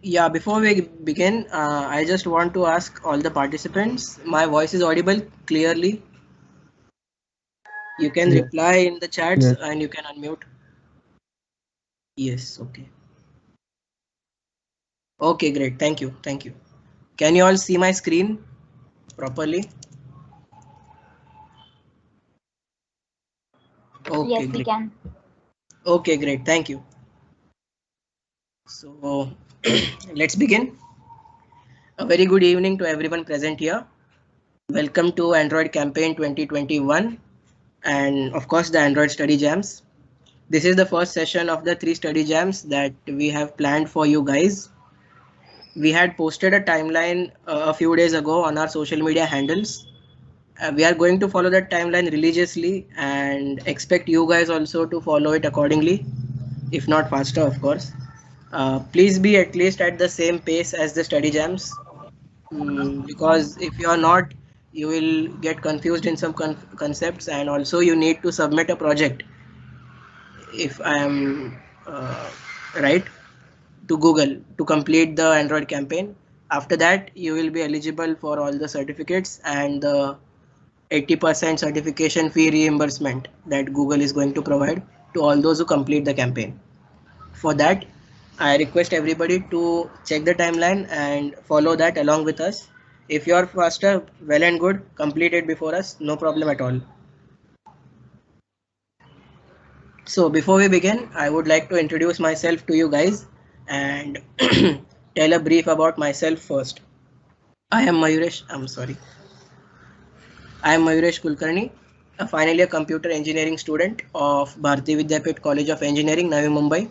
Yeah, before we begin, I just want to ask all the participants, my voice is audible clearly. You can Yes, reply in the chats yes, and you can unmute. Yes, okay. Okay, great. Thank you. Thank you. Can you all see my screen properly? Okay, Yes, we great. can. Okay, great. Thank you. So let's begin. A very good evening to everyone present here. Welcome to Android Campaign 2021 and of course the Android Study Jams. This is the first session of the 3 study jams that we have planned for you guys. We had posted a timeline a few days ago on our social media handles. We are going to follow that timeline religiously and expect you guys also to follow it accordingly, if not faster, of course. Please be at least at the same pace as the study jams, because if you are not, you will get confused in some concepts, and also you need to submit a project, if I am right, to Google to complete the Android campaign. After that, you will be eligible for all the certificates and the 80% certification fee reimbursement that Google is going to provide to all those who complete the campaign. For that, I request everybody to check the timeline and follow that along with us. If you are faster, well and good, complete it before us, no problem at all. So before we begin, I would like to introduce myself to you guys and tell a brief about myself first. I am Mayuresh, I'm sorry. I am Mayuresh Kulkarni, a final year computer engineering student of Bharati Vidyapit College of Engineering, Navi Mumbai.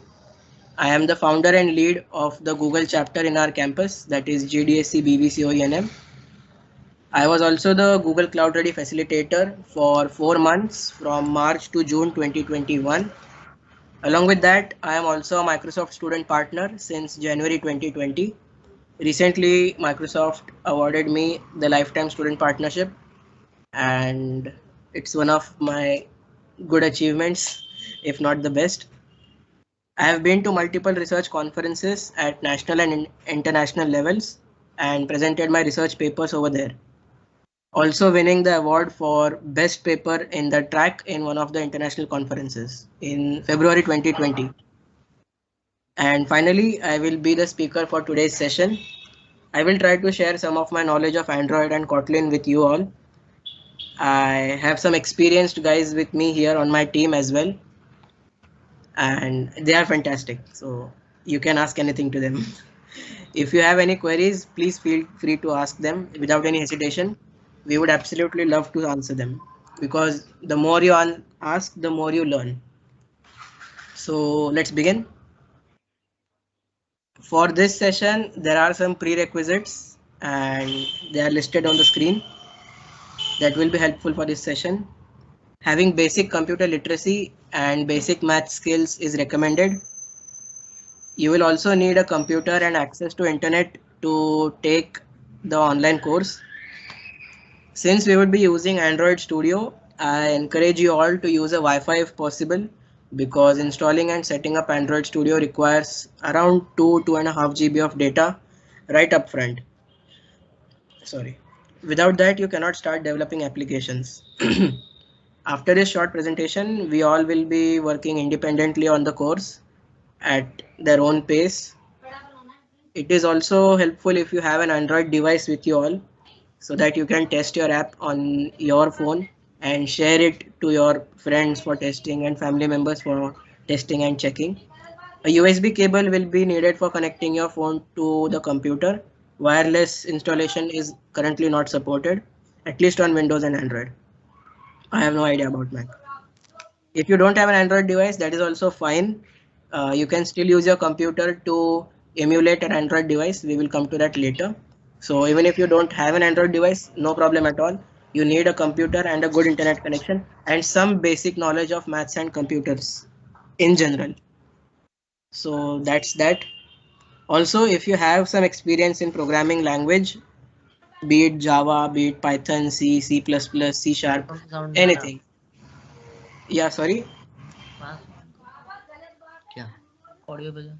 I am the founder and lead of the Google chapter in our campus, that is GDSC BVC OENM. I was also the Google Cloud Ready facilitator for 4 months from March to June 2021. Along with that, I am also a Microsoft student partner since January 2020. Recently, Microsoft awarded me the Lifetime Student Partnership, and it's one of my good achievements, if not the best. I have been to multiple research conferences at national and international levels and presented my research papers over there. Also winning the award for best paper in the track in one of the international conferences in February 2020. And finally, I will be the speaker for today's session. I will try to share some of my knowledge of Android and Kotlin with you all. I have some experienced guys with me here on my team as well, and they are fantastic. So you can ask anything to them. If you have any queries, please feel free to ask them without any hesitation. We would absolutely love to answer them, because the more you ask, the more you learn. So let's begin. For this session, there are some prerequisites and they are listed on the screen that will be helpful for this session. Having basic computer literacy and basic math skills is recommended. You will also need a computer and access to internet to take the online course. Since we would be using Android Studio, I encourage you all to use a Wi-Fi if possible, because installing and setting up Android Studio requires around 2.5 GB of data right up front. Sorry. Without that, you cannot start developing applications. After this short presentation, we all will be working independently on the course at their own pace. It is also helpful if you have an Android device with you all, so that you can test your app on your phone and share it to your friends for testing and family members for testing and checking. A USB cable will be needed for connecting your phone to the computer. Wireless installation is currently not supported, at least on Windows and Android. I have no idea about Mac. If you don't have an Android device, that is also fine. You can still use your computer to emulate an Android device. We will come to that later. So even if you don't have an Android device, no problem at all. You need a computer and a good internet connection and some basic knowledge of maths and computers in general. So that's that. Also, if you have some experience in programming language, be it Java, be it Python, C, C++, C Sharp, कौन सा sound नहीं आ रहा? anything. Yeah, sorry. पास. क्या? Audio पे जा.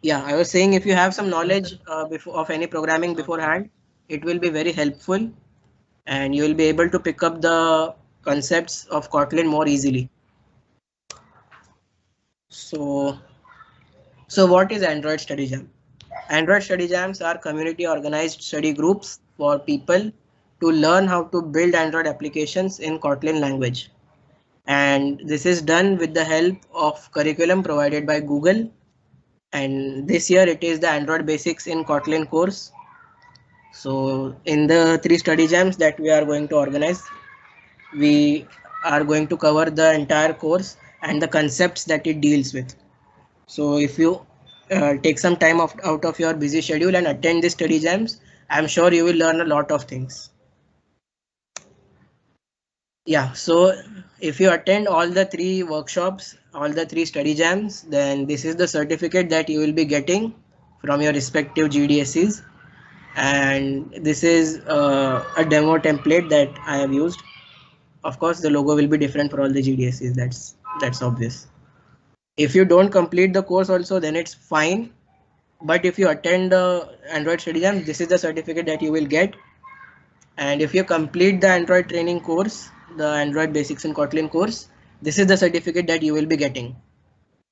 Yeah, I was saying if you have some knowledge before of any programming beforehand, it will be very helpful and you will be able to pick up the concepts of Kotlin more easily. So, so what is Android Study Jam? Android Study Jams are community organized study groups for people to learn how to build Android applications in Kotlin language. And this is done with the help of curriculum provided by Google. And this year it is the Android Basics in Kotlin course. So in the 3 study jams that we are going to organize, we are going to cover the entire course and the concepts that it deals with. So if you take some time out of your busy schedule and attend the study jams, I'm sure you will learn a lot of things. Yeah, so if you attend all the 3 workshops, all the 3 study jams, then this is the certificate that you will be getting from your respective GDSCs. And this is a demo template that I have used. Of course, the logo will be different for all the GDSCs. That's obvious. If you don't complete the course also, then it's fine. But if you attend the Android Study Jam, this is the certificate that you will get. And if you complete the Android training course, the Android Basics in Kotlin course, this is the certificate that you will be getting.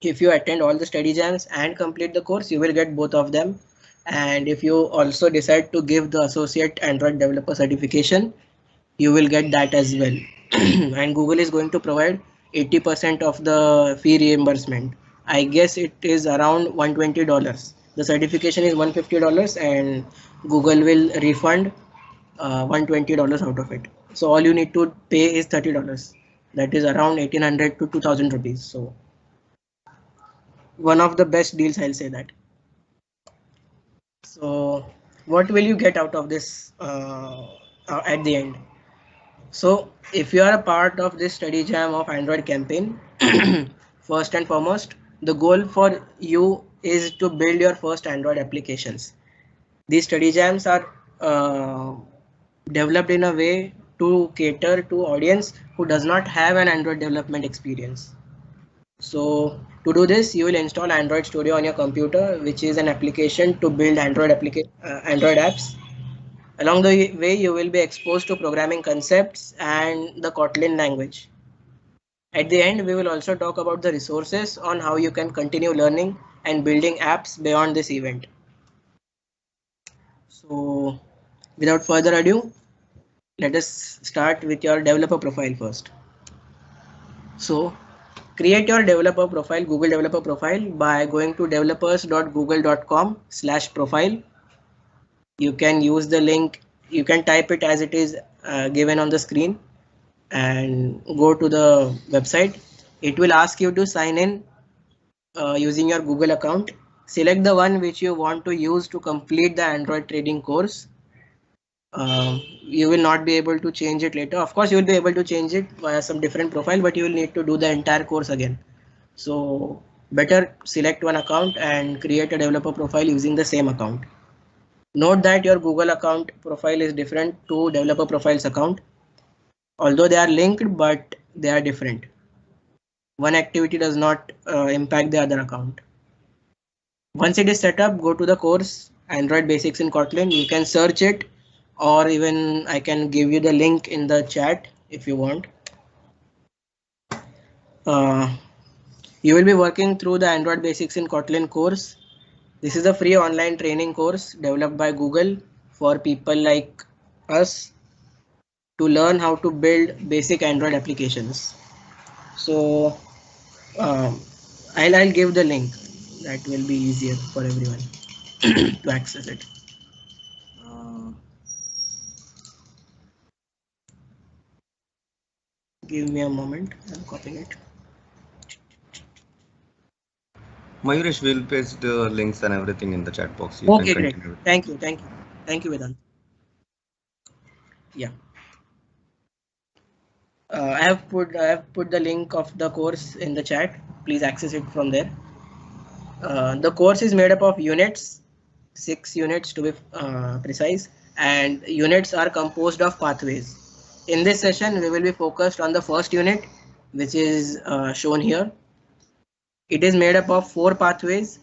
If you attend all the study jams and complete the course, you will get both of them. And if you also decide to give the associate Android developer certification, you will get that as well. And Google is going to provide 80% of the fee reimbursement. I guess it is around $120. The certification is $150 and Google will refund $120 out of it. So all you need to pay is $30. That is around 1800 to 2000 rupees. So one of the best deals, I'll say that. So what will you get out of this at the end? So if you are a part of this study jam of Android campaign, first and foremost, the goal for you is to build your first Android applications. These study jams are developed in a way to cater to audience who does not have an Android development experience. So to do this, you will install Android Studio on your computer, which is an application to build Android apps. Along the way, you will be exposed to programming concepts and the Kotlin language. At the end, we will also talk about the resources on how you can continue learning and building apps beyond this event. So without further ado, let us start with your developer profile first. So create your developer profile, Google developer profile by going to developers.google.com/profile. You can use the link, you can type it as it is given on the screen and go to the website. It will ask you to sign in using your Google account. Select the one which you want to use to complete the Android trading course. You will not be able to change it later. Of course, you will be able to change it via some different profile, but you will need to do the entire course again. So better select one account and create a developer profile using the same account. Note that your Google account profile is different to developer profiles account. Although they are linked, but they are different. One activity does not impact the other account. Once it is set up, go to the course Android Basics in Kotlin. You can search it, or even I can give you the link in the chat if you want. You will be working through the Android Basics in Kotlin course. This is a free online training course developed by Google for people like us to learn how to build basic Android applications. So I'll give the link. That will be easier for everyone to access it. Give me a moment. I'm copying it. Mayuresh will paste the links and everything in the chat box. You okay, great. Thank you, Vedant. Yeah. I have put the link of the course in the chat. Please access it from there. The course is made up of units, 6 units to be precise, and units are composed of pathways. In this session, we will be focused on the first unit, which is shown here. It is made up of 4 pathways.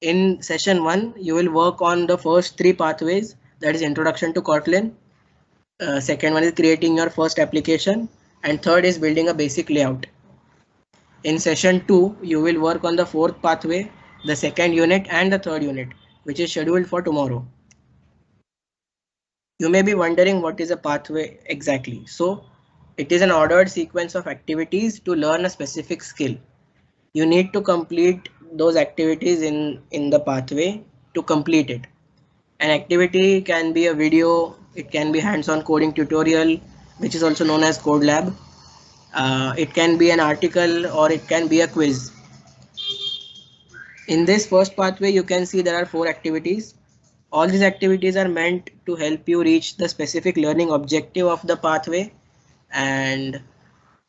In session 1, you will work on the first 3 pathways, that is introduction to Kotlin. Second one is creating your first application, and third is building a basic layout. In session 2, you will work on the fourth pathway, the second unit and the third unit, which is scheduled for tomorrow. You may be wondering what is a pathway exactly. So it is an ordered sequence of activities to learn a specific skill. You need to complete those activities in the pathway to complete it. An activity can be a video, it can be hands-on coding tutorial, which is also known as Code Lab. It can be an article or it can be a quiz. In this first pathway, you can see there are 4 activities. All these activities are meant to help you reach the specific learning objective of the pathway. And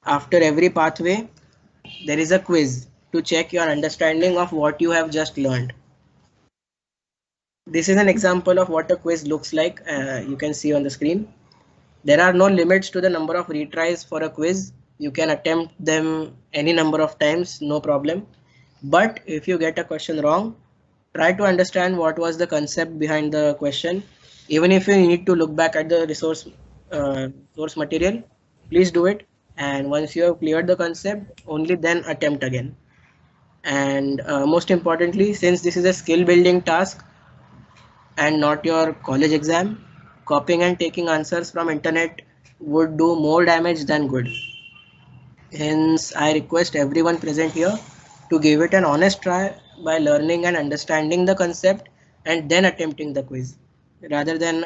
after every pathway, there is a quiz to check your understanding of what you have just learned. This is an example of what a quiz looks like. You can see on the screen. There are no limits to the number of retries for a quiz. You can attempt them any number of times, no problem. But if you get a question wrong, try to understand what was the concept behind the question. Even if you need to look back at the source material, please do it. And once you have cleared the concept, only then attempt again. And most importantly, since this is a skill building task and not your college exam, copying and taking answers from internet would do more damage than good. Hence, I request everyone present here to give it an honest try by learning and understanding the concept and then attempting the quiz rather than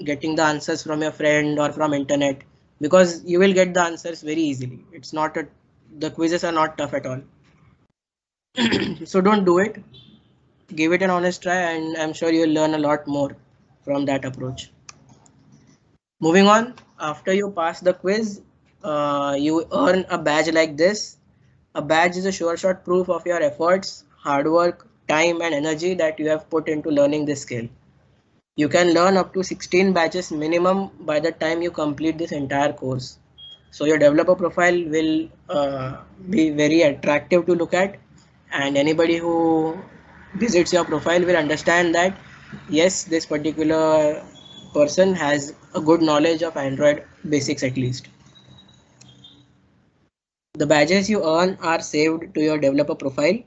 getting the answers from your friend or from internet, because you will get the answers very easily. The quizzes are not tough at all. So don't do it. Give it an honest try and I'm sure you'll learn a lot more from that approach. Moving on, after you pass the quiz, you earn a badge like this. A badge is a sure shot proof of your efforts, hard work, time and energy that you have put into learning this skill. You can learn up to 16 badges minimum by the time you complete this entire course. So your developer profile will be very attractive to look at, and anybody who visits your profile will understand that yes, this particular person has a good knowledge of Android basics at least. The badges you earn are saved to your developer profile.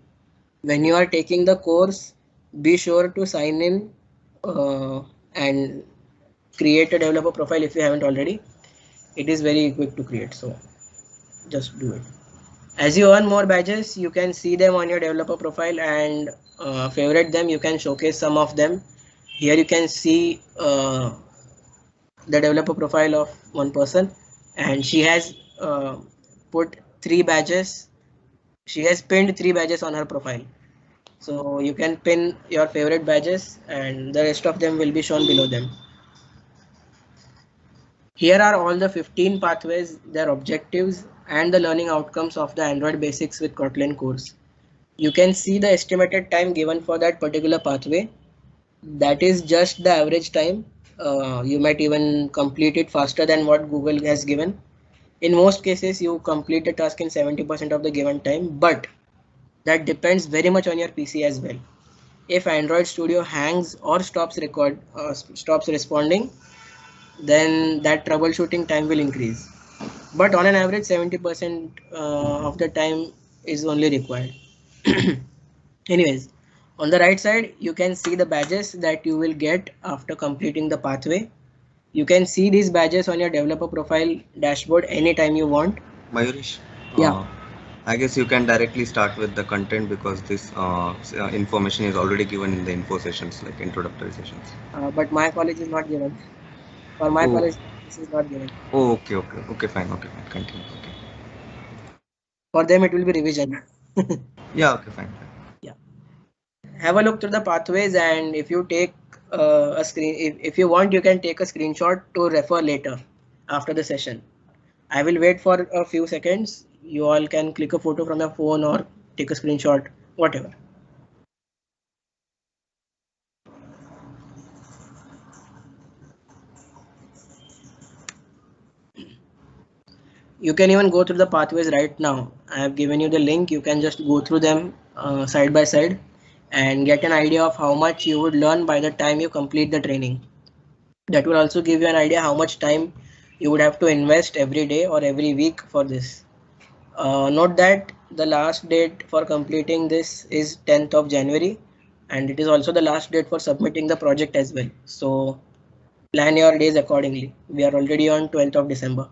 When you are taking the course, be sure to sign in and create a developer profile if you haven't already. It is very quick to create, so just do it. As you earn more badges, you can see them on your developer profile and favorite them. You can showcase some of them. Here you can see the developer profile of one person, and she has put 3 badges. She has pinned 3 badges on her profile. So you can pin your favorite badges and the rest of them will be shown below them. Here are all the 15 pathways, their objectives and the learning outcomes of the Android Basics with Kotlin course. You can see the estimated time given for that particular pathway. That is just the average time. You might even complete it faster than what Google has given. In most cases, you complete the task in 70% of the given time, but that depends very much on your PC as well. If Android Studio hangs or stops responding, then that troubleshooting time will increase. But on an average, 70% of the time is only required. Anyways, on the right side, you can see the badges that you will get after completing the pathway. You can see these badges on your developer profile dashboard anytime you want. Mayuresh, Yeah. I guess you can directly start with the content because this information is already given in the info sessions, like introductory sessions. But my college is not given. For my college, this is not given. Oh, okay, fine, continue. Okay. For them, it will be revision. Yeah, okay, fine. Yeah. Have a look through the pathways, and if you take a screen, if you want, you can take a screenshot to refer later after the session. I will wait for a few seconds. You all can click a photo from your phone or take a screenshot, whatever. You can even go through the pathways right now. I have given you the link. You can just go through them side by side and get an idea of how much you would learn by the time you complete the training. That will also give you an idea how much time you would have to invest every day or every week for this. Note that the last date for completing this is 10th of January, and it is also the last date for submitting the project as well. So plan your days accordingly. We are already on 12th of December.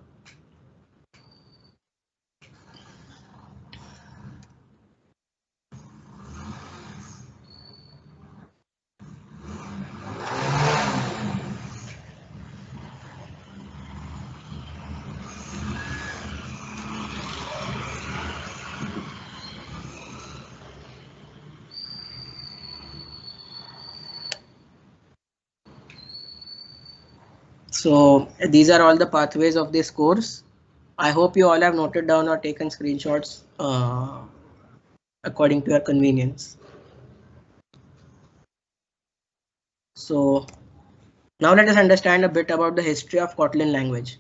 So these are all the pathways of this course. I hope you all have noted down or taken screenshots according to your convenience. So now let us understand a bit about the history of Kotlin language.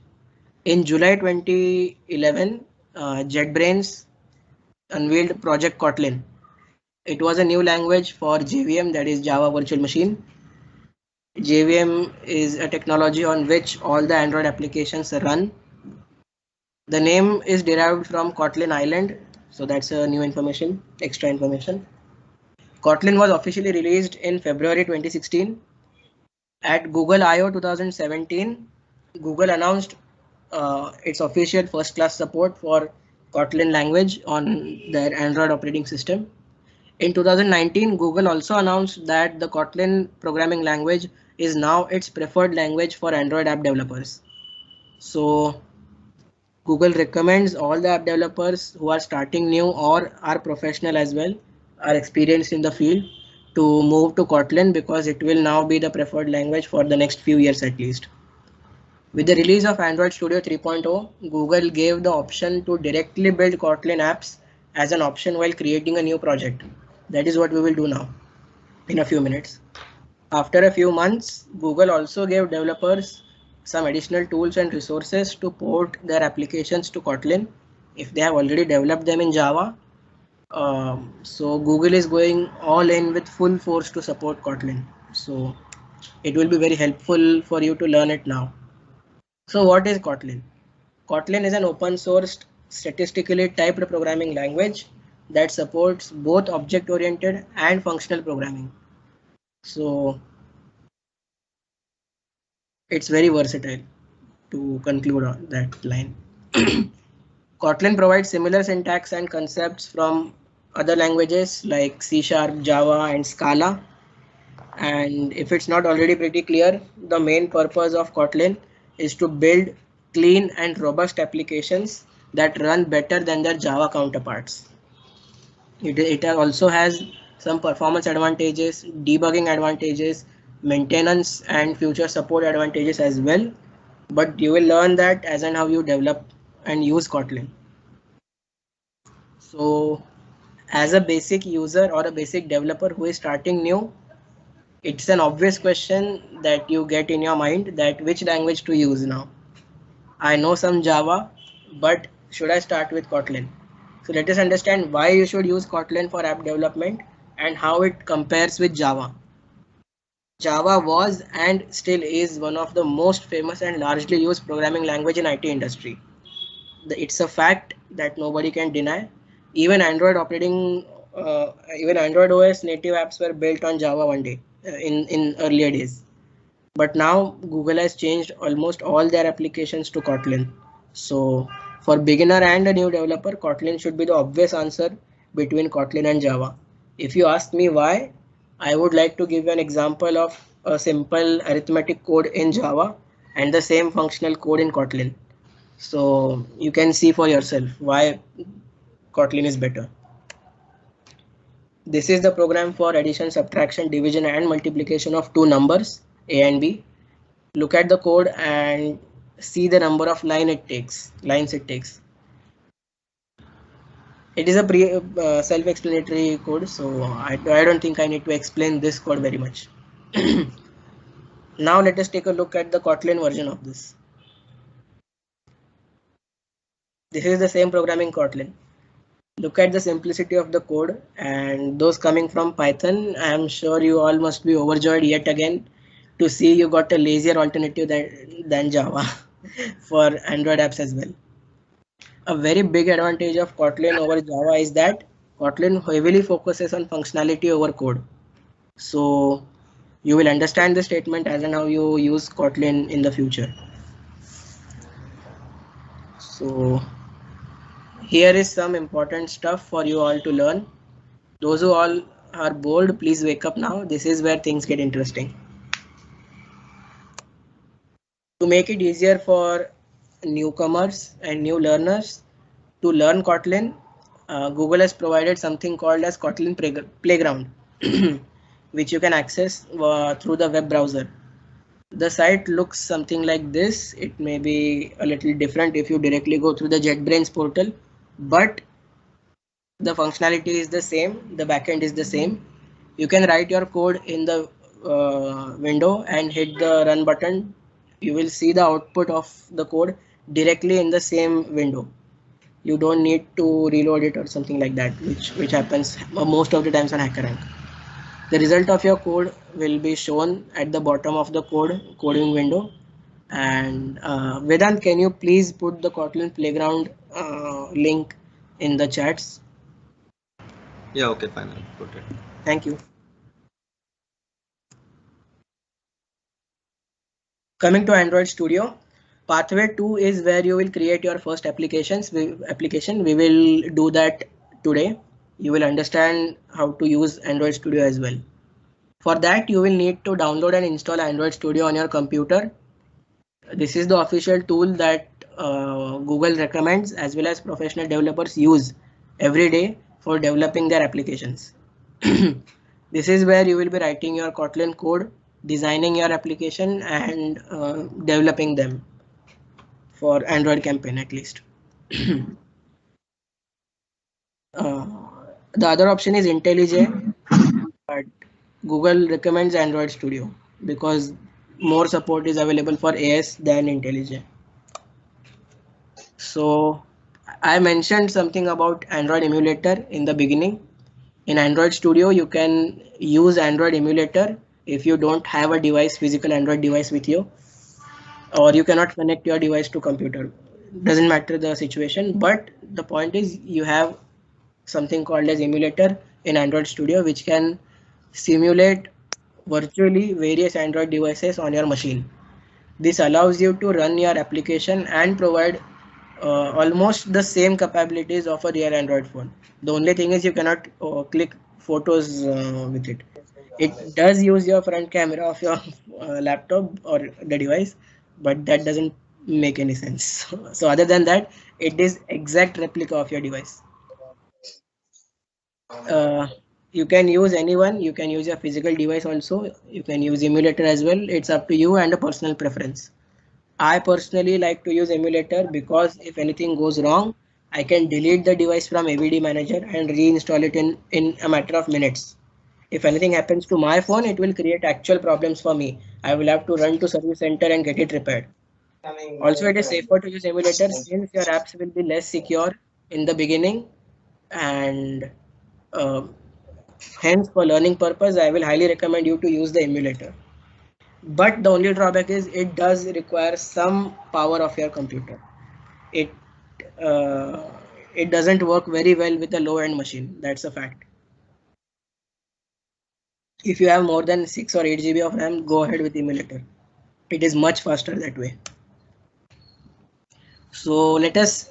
In July 2011, JetBrains unveiled Project Kotlin. It was a new language for JVM, that is Java Virtual Machine. JVM is a technology on which all the Android applications run. The name is derived from Kotlin Island, so that's a new information, extra information. Kotlin was officially released in February 2016. At Google I/O 2017, Google announced its official first-class support for Kotlin language on their Android operating system. In 2019, Google also announced that the Kotlin programming language is now its preferred language for Android app developers. So Google recommends all the app developers who are starting new or are professional as well, are experienced in the field, to move to Kotlin because it will now be the preferred language for the next few years at least. With the release of Android Studio 3.0, Google gave the option to directly build Kotlin apps as an option while creating a new project. That is what we will do now in a few minutes. After a few months, Google also gave developers some additional tools and resources to port their applications to Kotlin if they have already developed them in Java. So Google is going all in with full force to support Kotlin. So it will be very helpful for you to learn it now. So what is Kotlin? Kotlin is an open source statistically typed programming language that supports both object oriented and functional programming. So it's very versatile, to conclude on that line. Kotlin provides similar syntax and concepts from other languages like C#, Java, and Scala. And if it's not already pretty clear, the main purpose of Kotlin is to build clean and robust applications that run better than their Java counterparts. It also has some performance advantages, debugging advantages, maintenance and future support advantages as well. But you will learn that as and how you develop and use Kotlin. So as a basic user or a basic developer who is starting new, it's an obvious question that you get in your mind that which language to use now. I know some Java, but should I start with Kotlin? So let us understand why you should use Kotlin for app development and how it compares with Java. Java was and still is one of the most famous and largely used programming language in IT industry. It's a fact that nobody can deny. Even Android OS native apps were built on Java one day in earlier days. But now Google has changed almost all their applications to Kotlin. So for beginner and a new developer, Kotlin should be the obvious answer between Kotlin and Java. If you ask me why, I would like to give you an example of a simple arithmetic code in Java and the same functional code in Kotlin. So you can see for yourself why Kotlin is better. This is the program for addition, subtraction, division and multiplication of two numbers, A and B. Look at the code and see the number of lines it takes. It is a self-explanatory code, so I don't think I need to explain this code very much. Now let us take a look at the Kotlin version of this. This is the same programming Kotlin. Look at the simplicity of the code, and those coming from Python, I am sure you all must be overjoyed yet again to see you got a lazier alternative than Java for Android apps as well. A very big advantage of Kotlin over Java is that Kotlin heavily focuses on functionality over code. So you will understand the statement as and how you use Kotlin in the future. So here is some important stuff for you all to learn. Those who all are bored, please wake up now. This is where things get interesting. To make it easier for newcomers and new learners to learn Kotlin, Google has provided something called as Kotlin Playground, which you can access through the web browser. The site looks something like this. It may be a little different if you directly go through the JetBrains portal, but the functionality is the same. The backend is the same. You can write your code in the window and hit the run button. You will see the output of the code directly in the same window. You don't need to reload it or something like that, which happens most of the times on HackerRank. The result of your code will be shown at the bottom of the coding window. And Vedant, can you please put the Kotlin Playground link in the chats? Yeah, okay, fine. I'll put it. Thank you. Coming to Android Studio, pathway 2 is where you will create your first application. We will do that today. You will understand how to use Android Studio as well. For that, you will need to download and install Android Studio on your computer. This is the official tool that Google recommends as well as professional developers use every day for developing their applications. This is where you will be writing your Kotlin code, designing your application, and developing them for Android campaign at least. The other option is IntelliJ, but Google recommends Android Studio because more support is available for AS than IntelliJ. So I mentioned something about Android emulator in the beginning. In Android Studio, you can use Android emulator if you don't have a device, physical Android device with you, or you cannot connect your device to computer. Doesn't matter the situation, but the point is you have something called as emulator in Android Studio, which can simulate virtually various Android devices on your machine. This allows you to run your application and provide almost the same capabilities of a real Android phone. The only thing is you cannot click photos with it. It does use your front camera of your laptop or the device, but that doesn't make any sense. So other than that, it is exact replica of your device. You can use anyone. You can use your physical device also. You can use emulator as well. It's up to you and a personal preference. I personally like to use emulator because if anything goes wrong, I can delete the device from AVD manager and reinstall it in a matter of minutes. If anything happens to my phone, it will create actual problems for me. I will have to run to service center and get it repaired. Also, it is safer to use emulator since your apps will be less secure in the beginning, and hence for learning purpose, I will highly recommend you to use the emulator. But the only drawback is it does require some power of your computer. It uh, it doesn't work very well with a low-end machine. That's a fact. If you have more than 6 or 8 GB of RAM, go ahead with emulator. It is much faster that way. So let us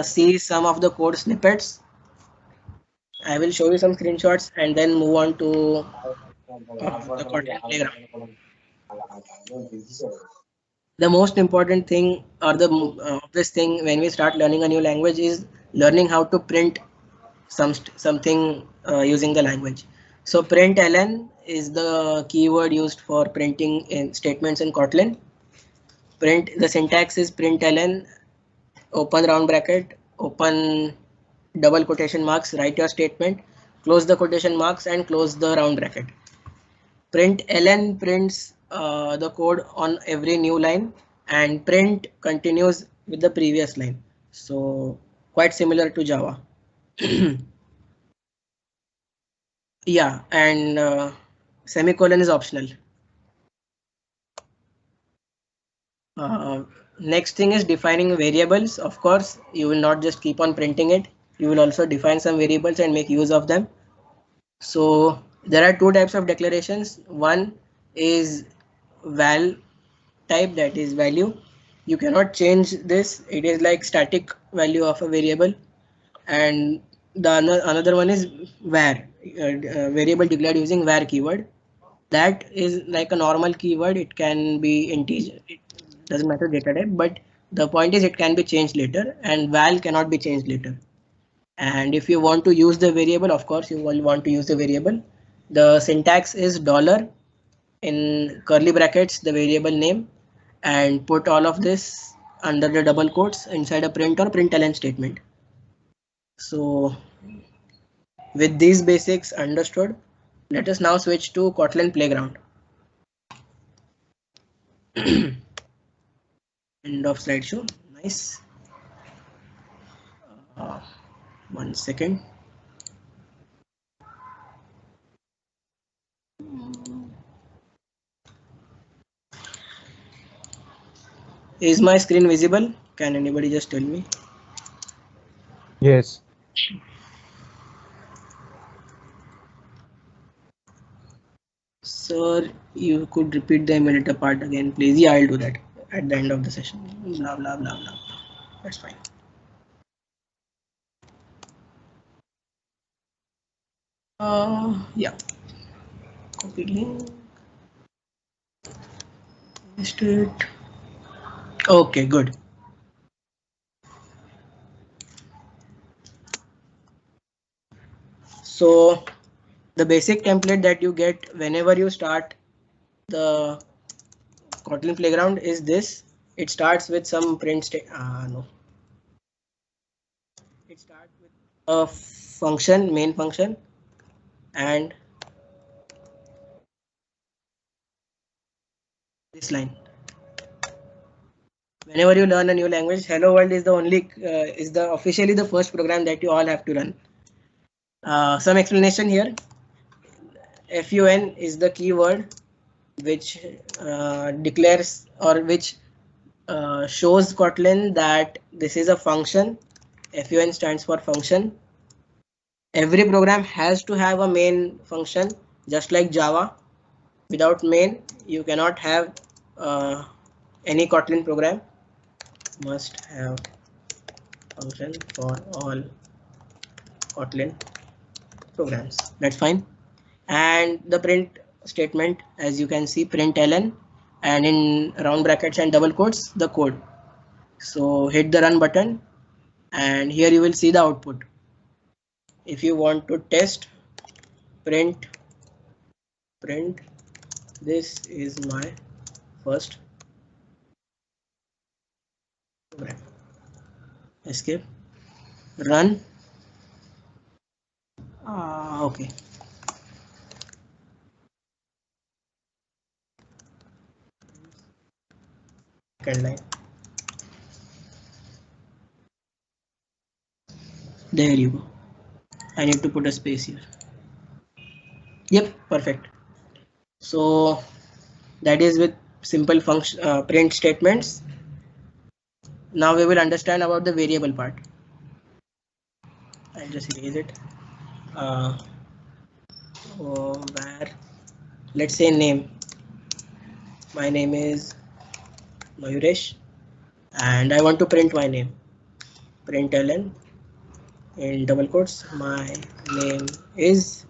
see some of the code snippets. I will show you some screenshots and then move on to the Kotlin Playground. The most important thing or the obvious thing when we start learning a new language is learning how to print something using the language. So println is the keyword used for printing in statements in Kotlin. The syntax is println, open round bracket, open double quotation marks, write your statement, close the quotation marks and close the round bracket. Println prints the code on every new line, and print continues with the previous line. So quite similar to Java. Yeah, and semicolon is optional. Next thing is defining variables. Of course, you will not just keep on printing it. You will also define some variables and make use of them. So there are two types of declarations. One is val type, that is value. You cannot change this. It is like static value of a variable. And the another one is var, variable declared using var keyword. That is like a normal keyword. It can be integer. It doesn't matter data type, but the point is it can be changed later, and val cannot be changed later. And if you want to use the variable, of course you will want to use the variable. The syntax is dollar in curly brackets the variable name, and put all of this under the double quotes inside a print or println statement. So with these basics understood, let us now switch to Kotlin Playground. End of slideshow. Nice. 1 second. Is my screen visible? Can anybody just tell me? Yes. Sir, you could repeat the emulator part again, please. Yeah, I'll do that at the end of the session. Blah, blah, blah, blah. That's fine. Yeah. Copy link. Paste it. Okay, good. So the basic template that you get whenever you start the Kotlin Playground is this. It starts with some print no. It starts with a function, main function, and this line. Whenever you learn a new language, Hello World is the officially the first program that you all have to run. Some explanation here. Fun is the keyword which declares or which shows Kotlin that this is a function. Fun stands for function. Every program has to have a main function, just like Java. Without main, you cannot have any Kotlin program. Must have function for all Kotlin programs. That's fine. And the print statement, as you can see, println, and in round brackets and double quotes the code. So hit the run button, and here you will see the output. If you want to test, print this is my first program. Escape, run. Okay. Second line. There you go. I need to put a space here. Yep, perfect. So that is with simple function print statements. Now we will understand about the variable part. I'll just erase it. Where, let's say name. My name is Mayuresh, and I want to print my name. Println in double quotes. My name is.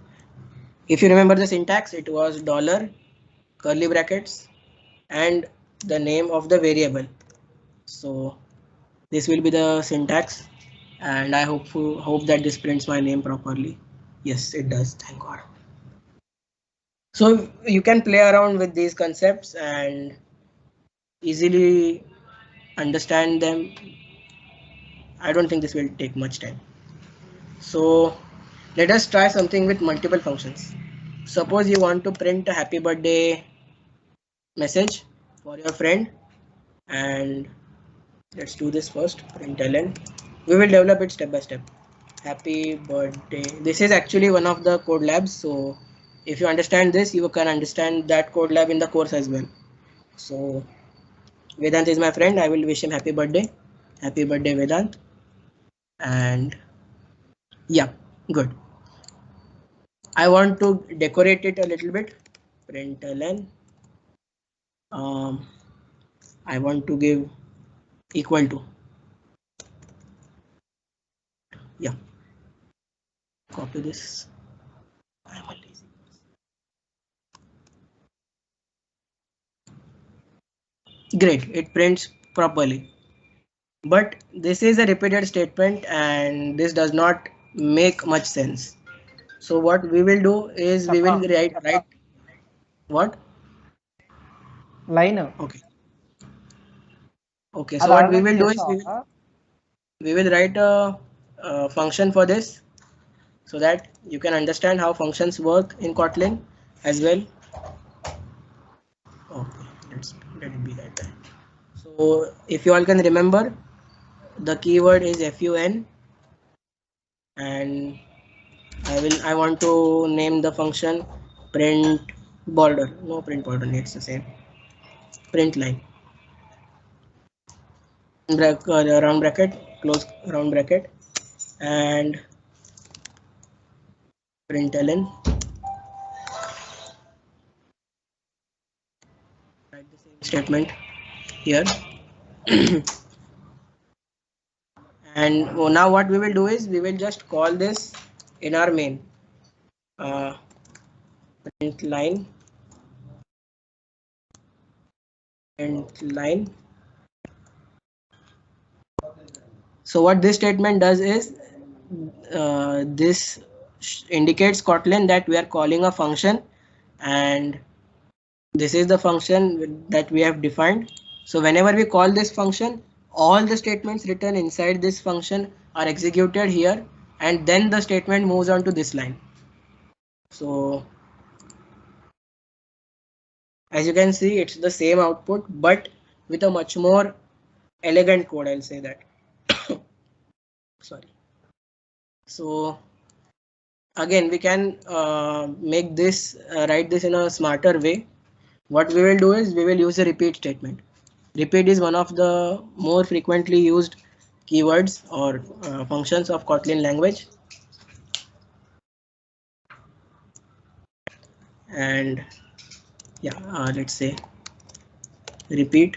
If you remember the syntax, it was dollar, curly brackets, and the name of the variable. So this will be the syntax, and I hope that this prints my name properly. Yes, it does. Thank God. So you can play around with these concepts and easily understand them. I don't think this will take much time. So let us try something with multiple functions. Suppose you want to print a happy birthday message for your friend, and let's do this first. Println. We will develop it step by step. happy birthday. This is actually one of the code labs. So if you understand this, you can understand that code lab in the course as well. So Vedant is my friend. I will wish him happy birthday. Happy birthday, Vedant. And yeah, good. I want to decorate it a little bit. Println. I want to give equal to. Yeah. Copy this. I'm a lazy. Great. It prints properly. But this is a repeated statement and this does not make much sense. So what we will do is we will write what? Line. Okay. Okay. So what we will do is we will write a function for this so that you can understand how functions work in Kotlin as well. Okay. Let it be like that. So if you all can remember, the keyword is fun and I want to name the function print border. No print border, it's the same. Print line. Round bracket, close round bracket, and println. Write the same statement here. And now what we will do is we will just call this in our main. Print line. Print line. So what this statement does is this indicates Kotlin that we are calling a function and this is the function that we have defined. So whenever we call this function, all the statements written inside this function are executed here and then the statement moves on to this line. So as you can see, it's the same output but with a much more elegant code, I'll say that. Sorry. So again, we can make this write this in a smarter way. What we will do is we will use a repeat statement. Repeat is one of the more frequently used keywords or functions of Kotlin language. And yeah, let's say repeat.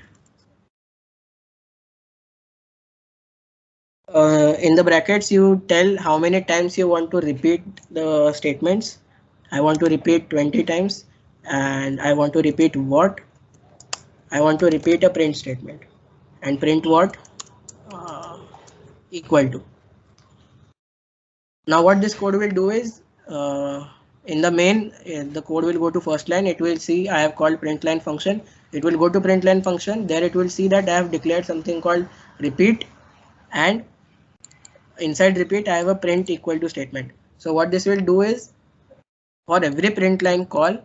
In the brackets, you tell how many times you want to repeat the statements. I want to repeat 20 times and I want to repeat what? I want to repeat a print statement and print what? Equal to. Now what this code will do is in the main, the code will go to first line. It will see I have called println function. It will go to println function. There it will see that I have declared something called repeat and inside repeat I have a print equal to statement. So what this will do is for every println call,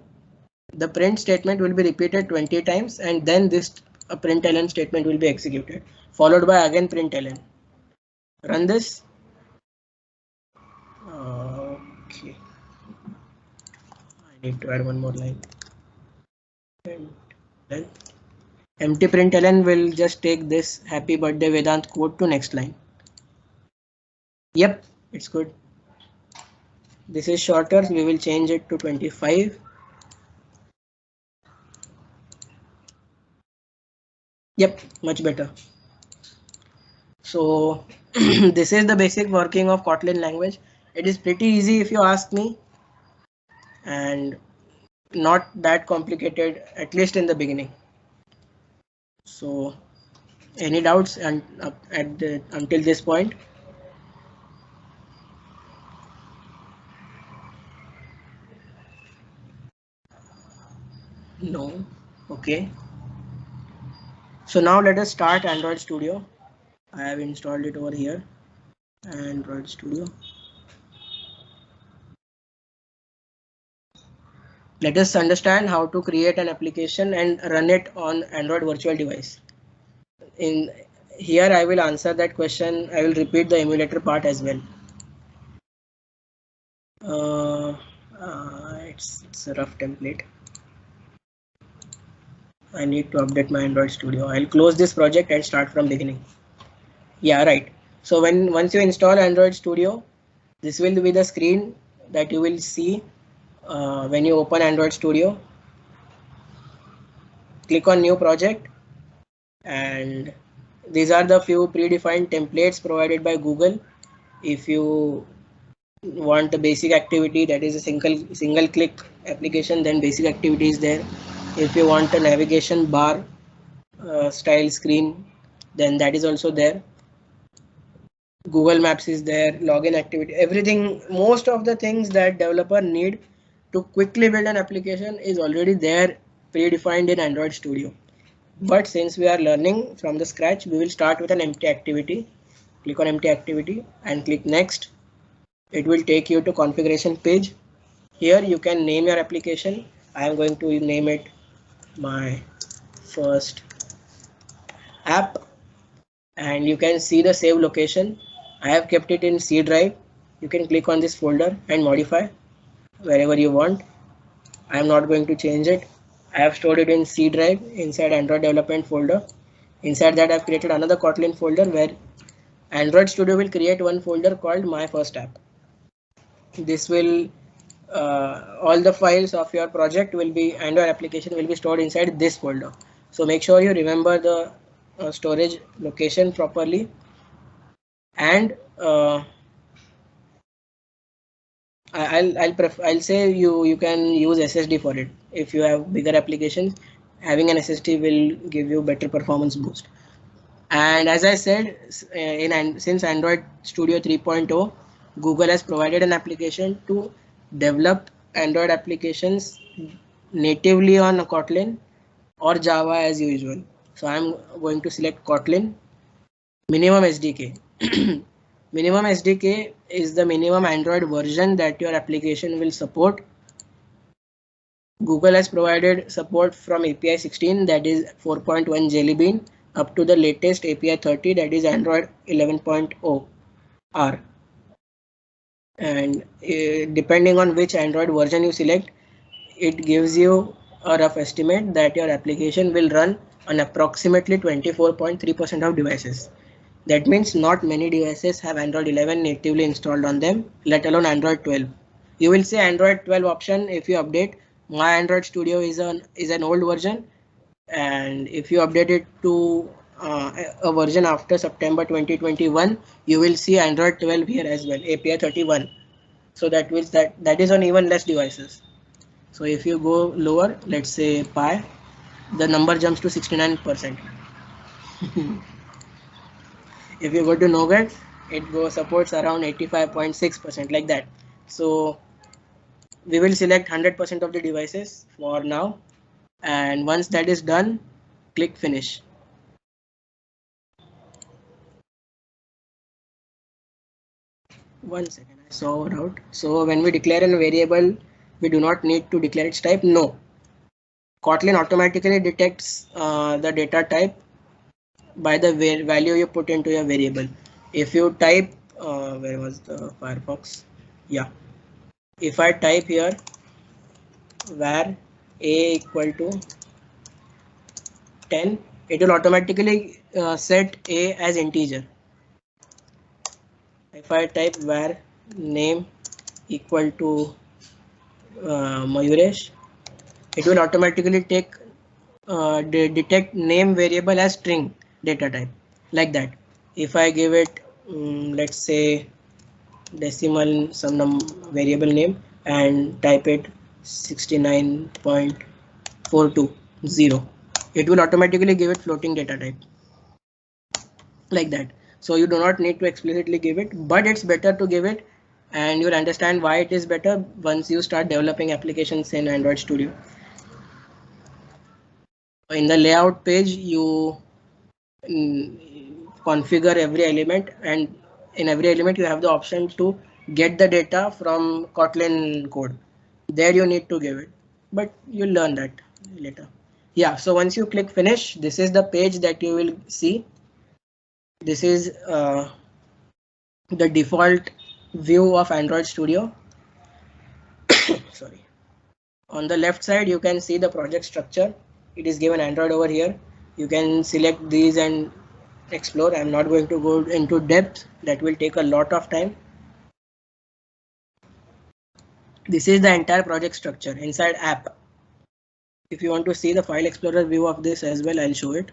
the print statement will be repeated 20 times and then this println statement will be executed followed by again println. Run this. Okay. I need to add one more line. And then empty println will just take this happy birthday Vedant code to next line. Yep, it's good. This is shorter, we will change it to 25. Yep, much better. So this is the basic working of Kotlin language. It is pretty easy if you ask me and not that complicated, at least in the beginning. So any doubts until this point? No. Okay. So now let us start Android Studio. I have installed it over here. Android Studio. Let us understand how to create an application and run it on Android virtual device. In here I will answer that question. I will repeat the emulator part as well. It's a rough template. I need to update my Android Studio. I'll close this project and start from beginning. Yeah, right. So once you install Android Studio, this will be the screen that you will see when you open Android Studio. Click on New Project, and these are the few predefined templates provided by Google. If you want a basic activity, that is a single click application, then basic activity is there. If you want a navigation bar style screen, then that is also there. Google Maps is there, login activity, everything, most of the things that developer need to quickly build an application is already there, predefined in Android Studio. But since we are learning from the scratch, we will start with an empty activity. Click on empty activity and click next. It will take you to configuration page. Here you can name your application. I am going to name it my first app, and you can see the save location. I have kept it in C drive. You can click on this folder and modify wherever you want. I am not going to change it. I have stored it in C drive inside Android development folder. Inside that I have created another Kotlin folder where Android Studio will create one folder called my first app. This will all the files of your project will be, Android application will be stored inside this folder. So make sure you remember the storage location properly, and I'll say you can use SSD for it. If you have bigger applications, having an SSD will give you better performance boost. And as I said, since Android Studio 3.0, Google has provided an application to develop Android applications natively on Kotlin or Java as usual. So I'm going to select Kotlin. Minimum SDK. Minimum SDK is the minimum Android version that your application will support. Google has provided support from API 16, that is 4.1 Jelly Bean, up to the latest API 30, that is Android 11.0 R. And depending on which Android version you select, it gives you a rough estimate that your application will run on approximately 24.3% of devices. That means not many devices have Android 11 natively installed on them, let alone Android 12. You will see Android 12 option if you update. My Android Studio is an old version, and if you update it to a version after September 2021, you will see Android 12 here as well, API 31. So that means that is on even less devices. So if you go lower, let's say Pi, the number jumps to 69%. If you go to Nougat, it supports around 85.6%, like that. So we will select 100% of the devices for now, and once that is done, click finish. One second, I saw it out. So when we declare a variable, we do not need to declare its type. No, Kotlin automatically detects the data type by the value you put into your variable. If you type, where was the Firefox? Yeah, if I type here var a equal to 10, it will automatically set a as integer. If I type var name equal to Mayuresh, it will automatically detect name variable as string data type, like that. If I give it let's say decimal some variable name and type it 69.420, it will automatically give it floating data type, like that. So you do not need to explicitly give it, but it's better to give it, and you'll understand why it is better once you start developing applications in Android Studio. In the layout page, you configure every element, and in every element you have the option to get the data from Kotlin code. There you need to give it, but you'll learn that later. Yeah, so once you click finish, this is the page that you will see. This is the default view of Android Studio. Sorry. On the left side, you can see the project structure. It is given Android over here. You can select these and explore. I'm not going to go into depth. That will take a lot of time. This is the entire project structure inside app. If you want to see the file explorer view of this as well, I'll show it.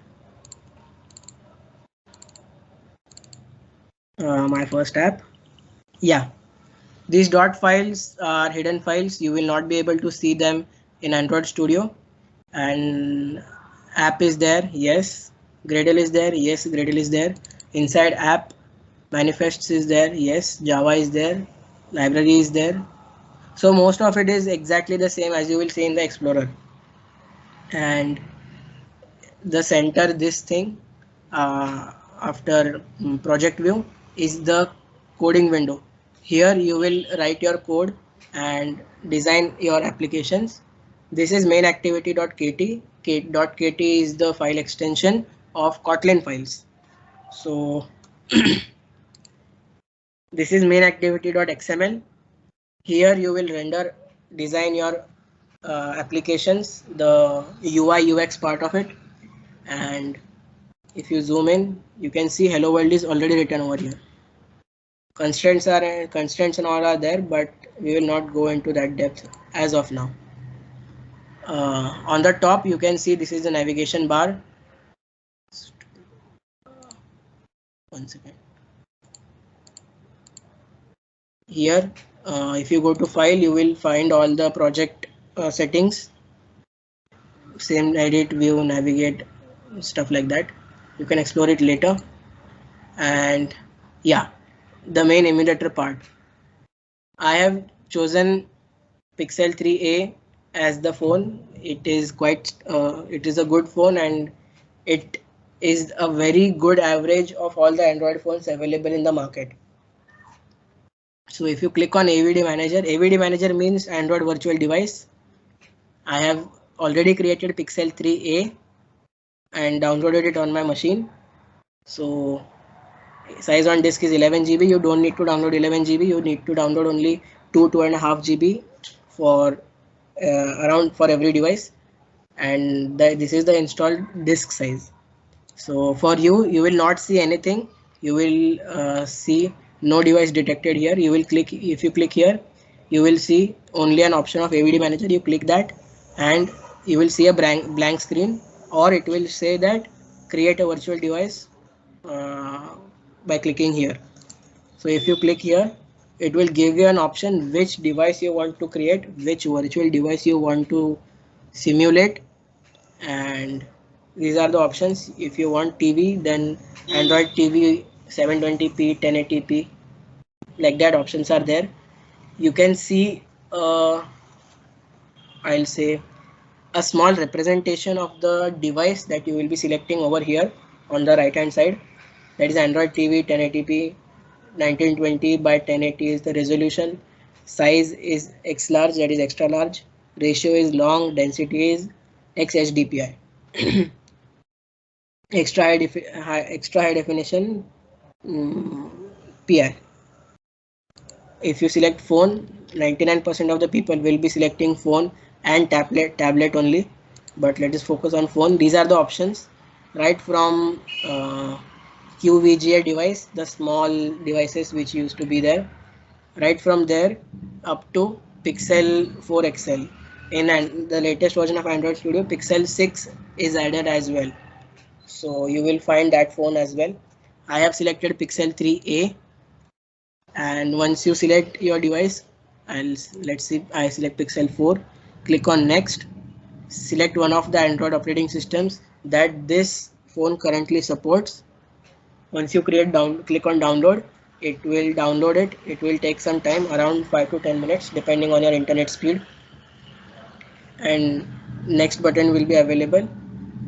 My first app. Yeah, these dot files are hidden files. You will not be able to see them in Android Studio. And app is there. Yes. Gradle is there. Yes, Gradle is there. Inside app, manifests is there. Yes. Java is there. Library is there. So most of it is exactly the same as you will see in the Explorer. And the center, this thing after project view is the coding window. Here you will write your code and design your applications. This is main activity.kt. .kt is the file extension of Kotlin files. So this is main activity.xml. Here you will render, design your applications, the UI UX part of it. And if you zoom in, you can see hello world is already written over here. Constraints and all are there, but we will not go into that depth as of now. On the top, you can see this is the navigation bar. One second. Here, if you go to file, you will find all the project settings. Same edit, view, navigate, stuff like that. You can explore it later. And yeah, the main emulator part. I have chosen Pixel 3a as the phone. It is quite, it is a good phone, and it is a very good average of all the Android phones available in the market. So if you click on AVD Manager means Android Virtual Device. I have already created Pixel 3a and downloaded it on my machine. So size on disk is 11 GB. You don't need to download 11 GB. You need to download only 2.5 GB for around for every device. And this is the installed disk size. So for you, you will not see anything. You will see no device detected here. You will click, if you click here, you will see only an option of AVD Manager. You click that and you will see a blank screen, or it will say that create a virtual device by clicking here. So if you click here, it will give you an option which device you want to create, which virtual device you want to simulate, and these are the options. If you want TV, then Android TV 720p 1080p, like that options are there. You can see I'll say a small representation of the device that you will be selecting over here on the right hand side. That is Android TV 1080p 1920 by 1080 is the resolution. Size is X large, that is extra large. Ratio is long, density is XHDPI. extra high definition PI. If you select phone, 99% of the people will be selecting phone and tablet only, but let us focus on phone. These are the options right from QVGA device, the small devices which used to be there, right from there up to Pixel 4 XL. In the latest version of Android Studio, Pixel 6 is added as well, so you will find that phone as well. I have selected Pixel 3a, and once you select your device, let's see, I select Pixel 4, click on next, select one of the Android operating systems that this phone currently supports. Once you click on download, it will download it. It will take some time, around 5 to 10 minutes depending on your internet speed, and next button will be available,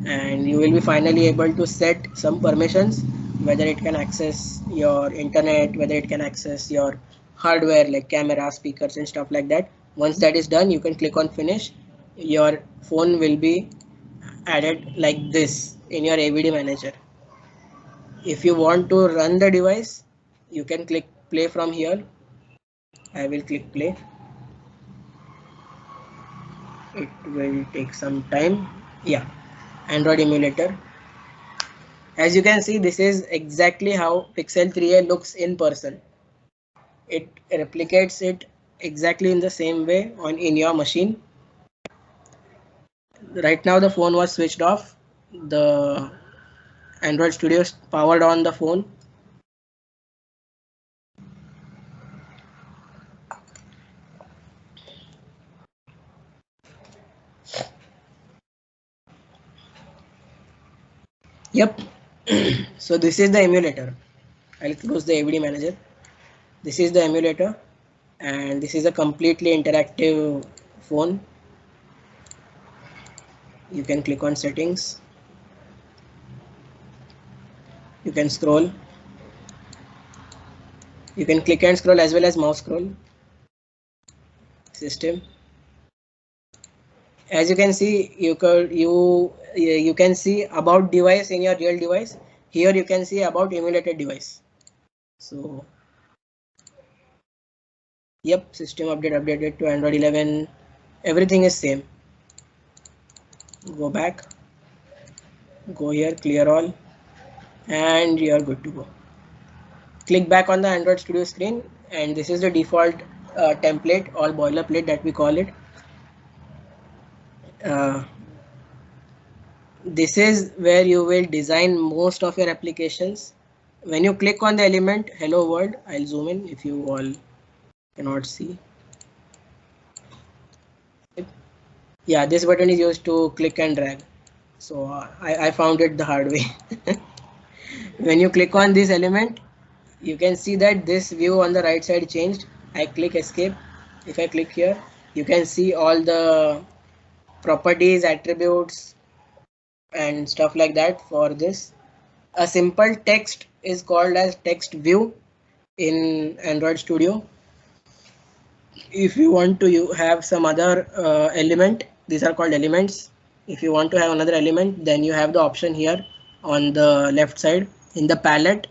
and you will be finally able to set some permissions, whether it can access your internet, whether it can access your hardware like camera, speakers and stuff like that. Once that is done, you can click on finish. Your phone will be added like this in your AVD Manager. If you want to run the device, you can click play from here. I will click play. It will take some time. Yeah, Android emulator. As you can see, this is exactly how Pixel 3a looks in person. It replicates it exactly in the same way in your machine. Right now the phone was switched off. The Android Studio powered on the phone. Yep. So this is the emulator. I'll close the AVD manager. This is the emulator, and this is a completely interactive phone. You can click on settings. You can scroll. You can click and scroll as well as mouse scroll. System. As you can see, you can see about device in your real device. Here you can see about emulated device. So yep, system update updated to Android 11. Everything is same. Go back. Go here, clear all, and you are good to go. Click back on the Android Studio screen, and this is the default template, all boilerplate that we call it. This is where you will design most of your applications. When you click on the element hello world, I'll zoom in if you all cannot see. Yeah, this button is used to click and drag. So I found it the hard way. When you click on this element, you can see that this view on the right side changed. I click escape. If I click here, you can see all the properties, attributes, and stuff like that for this. A simple text is called as text view in Android Studio. If you want to have some other element, these are called elements. If you want to have another element, then you have the option here on the left side in the palette.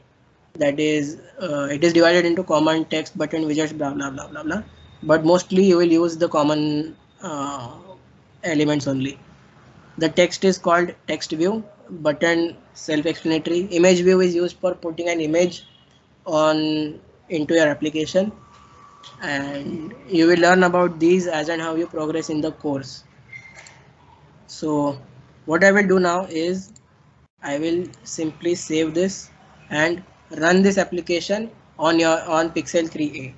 That is, it is divided into common, text, button, widgets, blah blah blah blah blah. But mostly you will use the common elements only. The text is called text view, button self-explanatory. Image view is used for putting an image on into your application, and you will learn about these as and how you progress in the course. So what I will do now is I will simply save this and run this application on Pixel 3a.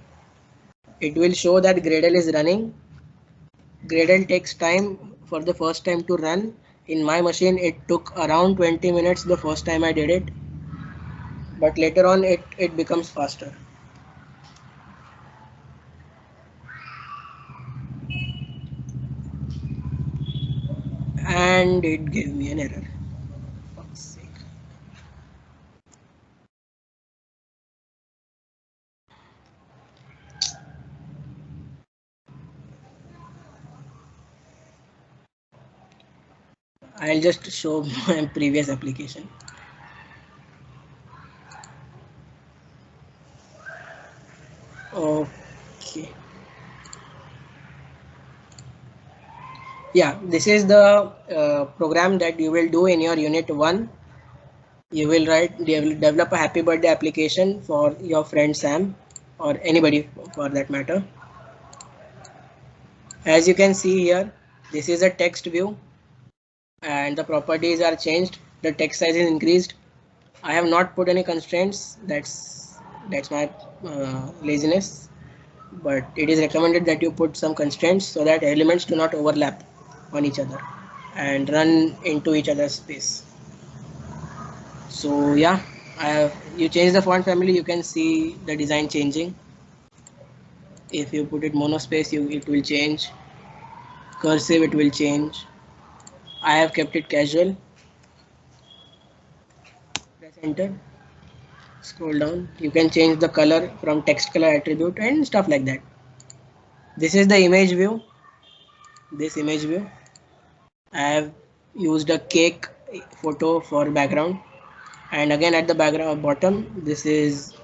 It will show that Gradle is running. Gradle takes time for the first time to run. In my machine, it took around 20 minutes the first time I did it, but later on it becomes faster. And it gave me an error. For fuck's sake. I'll just show my previous application. Okay. Yeah, this is the program that you will do in your unit 1. You will develop a happy birthday application for your friend Sam or anybody for that matter. As you can see here, this is a text view and the properties are changed. The text size is increased. I have not put any constraints. That's my laziness, but it is recommended that you put some constraints so that elements do not overlap on each other and run into each other's space. So yeah, you change the font family, you can see the design changing. If you put it monospace, it will change. Cursive, it will change. I have kept it casual. Press enter. Scroll down. You can change the color from text color attribute and stuff like that. This is the image view. This image view. I have used a cake photo for background, and again at the background bottom, this is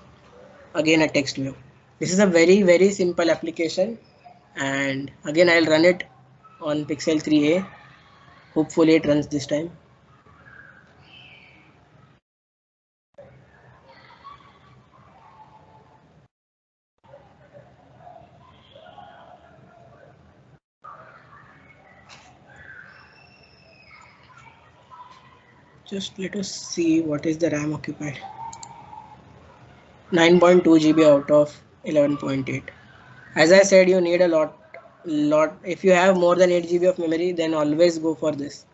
again a text view. This is a very simple application, and again I'll run it on Pixel 3a. Hopefully it runs this time. Just let us see what is the RAM occupied. 9.2 GB out of 11.8. As I said, you need a lot. If you have more than 8 GB of memory, then always go for this.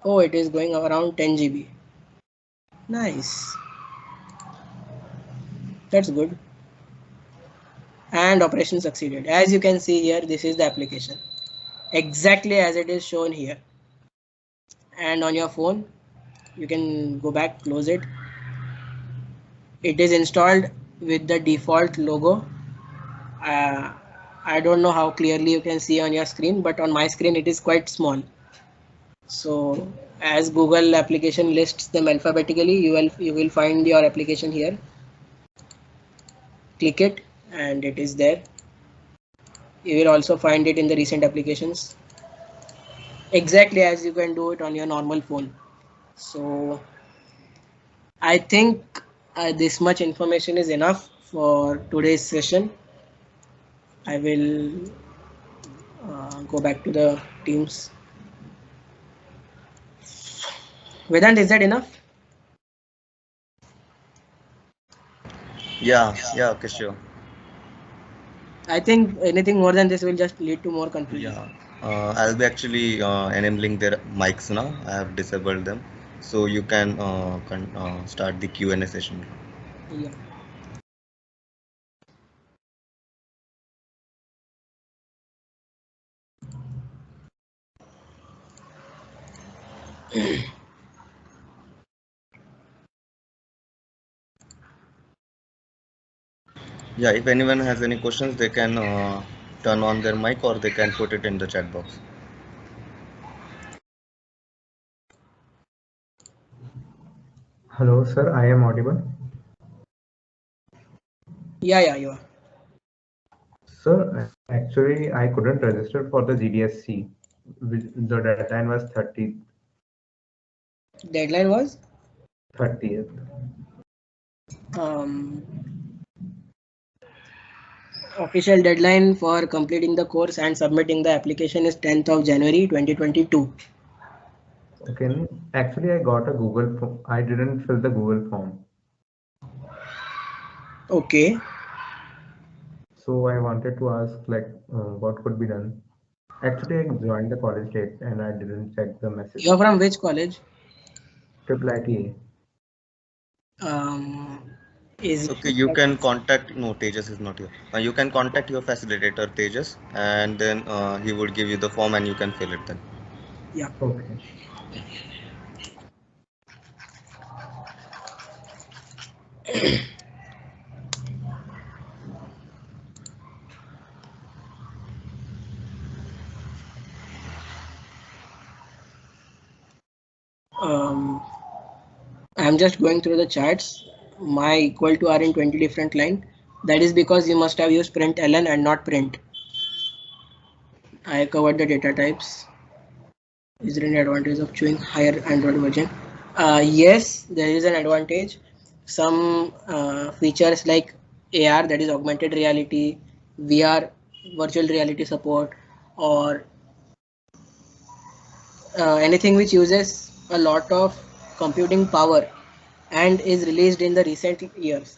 Oh, it is going around 10 GB. Nice. That's good. And operation succeeded. As you can see here, this is the application. Exactly as it is shown here. And on your phone, you can go back, close it. It is installed with the default logo. I don't know how clearly you can see on your screen, but on my screen it is quite small. So as Google application lists them alphabetically, you will find your application here. Click it and it is there. You will also find it in the recent applications, exactly as you can do it on your normal phone. So I think this much information is enough for today's session. I will go back to the Teams. Vedant, is that enough? Yeah, okay, sure. I think anything more than this will just lead to more confusion. Yeah, I'll be actually enabling their mics now. I have disabled them, so you can start the Q&A session. Yeah. Yeah, if anyone has any questions, they can turn on their mic or they can put it in the chat box. Hello, sir. I am audible. Yeah, you are. Sir, actually, I couldn't register for the GDSC. The deadline was 30th. Deadline was 30th. Official deadline for completing the course and submitting the application is 10th of January 2022. Okay. Actually, I got a Google form. I didn't fill the Google form. Okay. So I wanted to ask, like, what could be done? Actually, I joined the college late and I didn't check the message. You're from which college? Triple ITA. Is Okay, you can contact. No, Tejas is not here. You can contact your facilitator, Tejas, and then he would give you the form and you can fill it then. Yeah. Okay. I'm just going through the charts. My equal to are in 20 different line. That is because you must have used println and not print. I covered the data types. Is there any advantage of choosing higher Android version? Yes, there is an advantage. Some features like AR, that is augmented reality, VR, virtual reality support, or anything which uses a lot of computing power and is released in the recent years.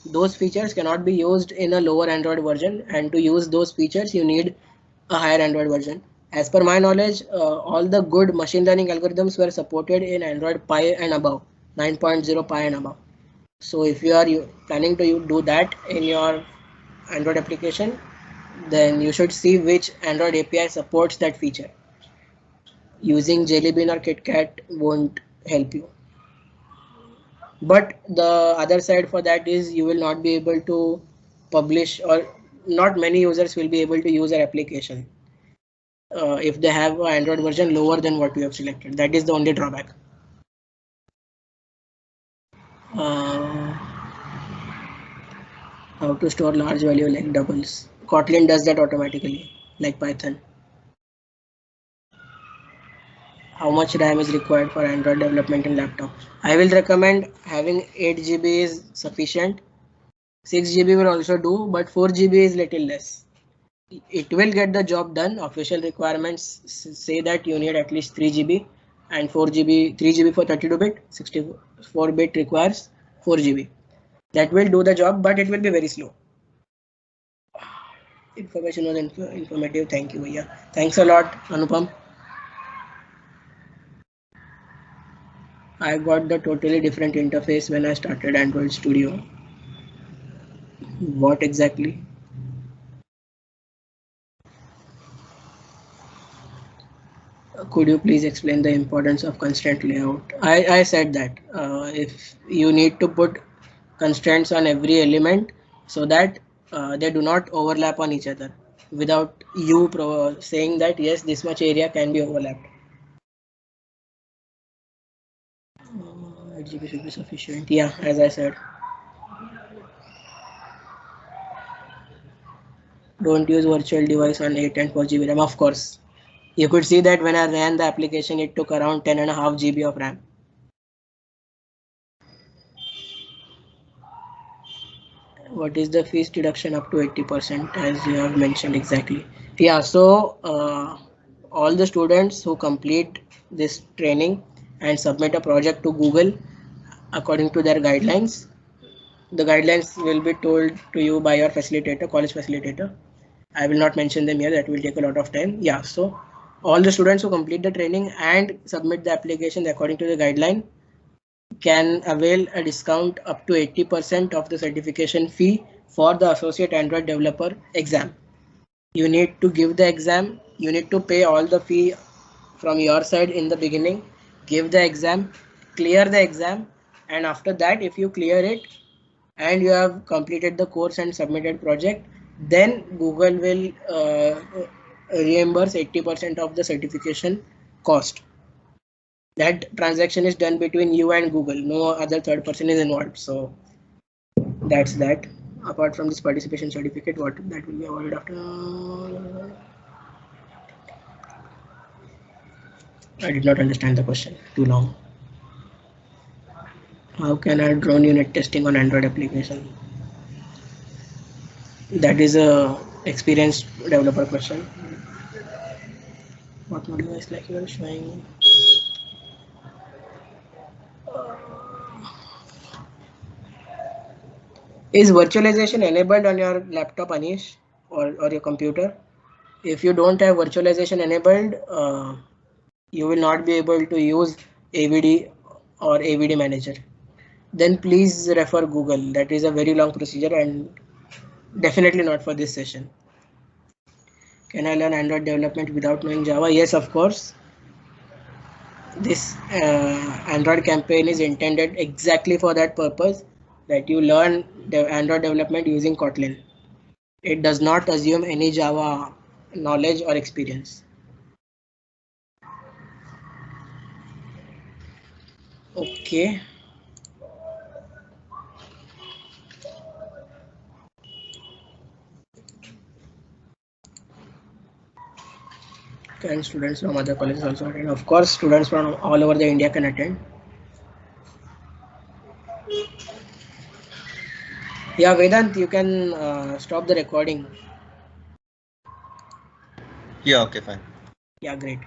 Those features cannot be used in a lower Android version, and to use those features you need a higher Android version. As per my knowledge, all the good machine learning algorithms were supported in Android Pie and above, 9.0 Pie and above. So if you are planning to do that in your Android application, then you should see which Android API supports that feature. Using Jelly Bean or KitKat won't help you. But the other side for that is you will not be able to publish, or not many users will be able to use our application if they have an Android version lower than what we have selected. That is the only drawback. How to store large value like doubles. Kotlin does that automatically, like Python. how much RAM is required for Android development in laptop. I will recommend having 8 GB is sufficient. 6 GB will also do, but 4 GB is little less. It will get the job done. Official requirements say that you need at least 3 GB and 4 GB, 3 GB for 32-bit, 64-bit requires 4 GB. That will do the job, but it will be very slow. Information was informative. Thank you. Yeah. Thanks a lot, Anupam. I got the totally different interface when I started Android Studio. What exactly? Could you please explain the importance of constraint layout? I said that if you need to put constraints on every element so that they do not overlap on each other without you saying that yes, this much area can be overlapped. 8 GB should be sufficient. Yeah, as I said. Don't use virtual device on 8 and 4 GB RAM, of course. You could see that when I ran the application, it took around 10.5 GB of RAM. What is the fees deduction up to 80%, as you have mentioned exactly? Yeah, so all the students who complete this training and submit a project to Google according to their guidelines, the guidelines will be told to you by your facilitator, college facilitator. I will not mention them here, that will take a lot of time. Yeah, so all the students who complete the training and submit the application according to the guideline can avail a discount up to 80% of the certification fee for the Associate Android Developer exam. You need to give the exam, you need to pay all the fee from your side in the beginning, give the exam, clear the exam, and after that, if you clear it and you have completed the course and submitted project, then Google will reimburse 80% of the certification cost. That transaction is done between you and Google. No other third person is involved. So that's that. Apart from this participation certificate, what that will be awarded after? I did not understand the question. Too long. How can I drone unit testing on Android application? That is a experienced developer question. What more device like you are showing? Is virtualization enabled on your laptop, Anish, or your computer? If you don't have virtualization enabled, you will not be able to use AVD or AVD manager. Then please refer Google. That is a very long procedure and definitely not for this session. Can I learn Android development without knowing Java? Yes, of course. This Android campaign is intended exactly for that purpose, that you learn the Android development using Kotlin. It does not assume any Java knowledge or experience. Okay. Can students from other colleges also attend? Of course, students from all over the India can attend. Yeah, Vedant, you can stop the recording. Yeah, okay, fine. Yeah, great.